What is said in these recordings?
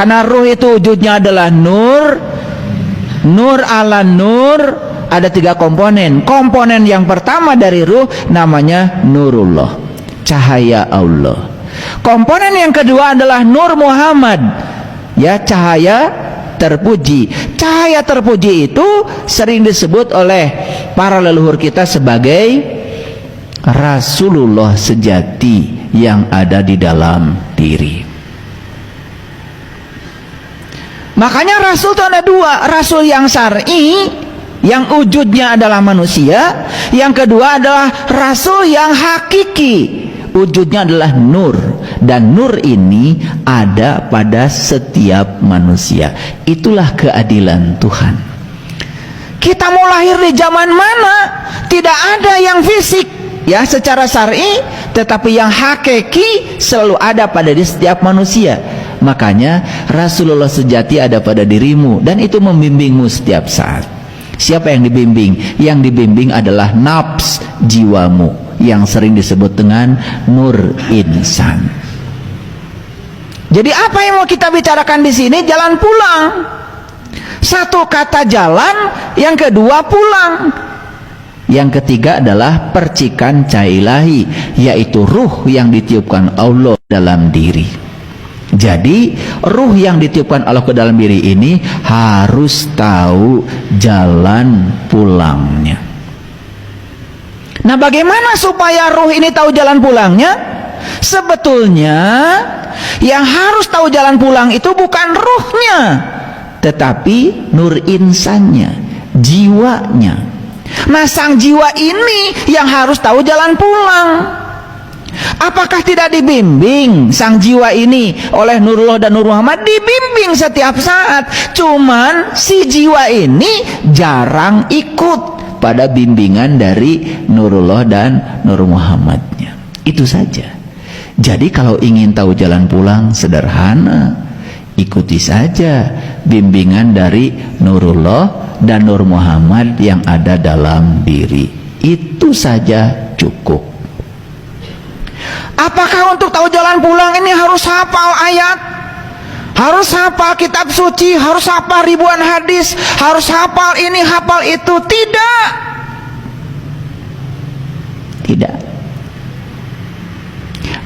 Karena ruh itu wujudnya adalah nur. Nur ala nur, ada 3 komponen. Komponen yang pertama dari ruh namanya nurullah, cahaya Allah. Komponen yang kedua adalah nur Muhammad, ya, cahaya terpuji. Cahaya terpuji itu sering disebut oleh para leluhur kita sebagai Rasulullah sejati yang ada di dalam diri. Makanya Rasul itu ada 2, Rasul yang syar'i, yang wujudnya adalah manusia. Yang kedua adalah Rasul yang hakiki, wujudnya adalah nur. Dan nur ini ada pada setiap manusia. Itulah keadilan Tuhan. Kita mau lahir di zaman mana, tidak ada yang fisik, ya, secara syar'i, tetapi yang hakiki selalu ada pada di setiap manusia. Makanya Rasulullah sejati ada pada dirimu, dan itu membimbingmu setiap saat. Siapa yang dibimbing? Yang dibimbing adalah nafs, jiwamu, yang sering disebut dengan nur insan. Jadi apa yang mau kita bicarakan di sini? Jalan pulang. Satu kata jalan, yang kedua pulang. Yang ketiga adalah percikan cahaya ilahi, yaitu ruh yang ditiupkan Allah dalam diri. Jadi ruh yang ditiupkan Allah ke dalam diri ini harus tahu jalan pulangnya. Nah, bagaimana supaya ruh ini tahu jalan pulangnya? Sebetulnya yang harus tahu jalan pulang itu bukan ruhnya, tetapi nur insannya, jiwanya. Nah, sang jiwa ini yang harus tahu jalan pulang. Apakah tidak dibimbing sang jiwa ini oleh Nurullah dan Nur Muhammad? Dibimbing setiap saat. Cuman si jiwa ini jarang ikut pada bimbingan dari Nurullah dan Nur Muhammadnya. Itu saja. Jadi kalau ingin tahu jalan pulang, sederhana, ikuti saja bimbingan dari Nurullah dan Nur Muhammad yang ada dalam diri. Itu saja cukup. Apakah untuk tahu jalan pulang ini harus hafal ayat, harus hafal kitab suci, harus hafal ribuan hadis, harus hafal ini, hafal itu? Tidak. Tidak.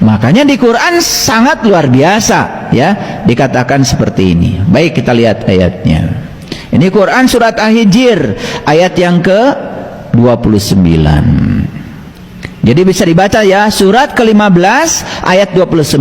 Makanya di Quran sangat luar biasa, ya, dikatakan seperti ini. Baik, kita lihat ayatnya. Ini Quran surat Al-Hijr ayat yang ke-29. Jadi bisa dibaca, ya, surat ke-15 ayat 29.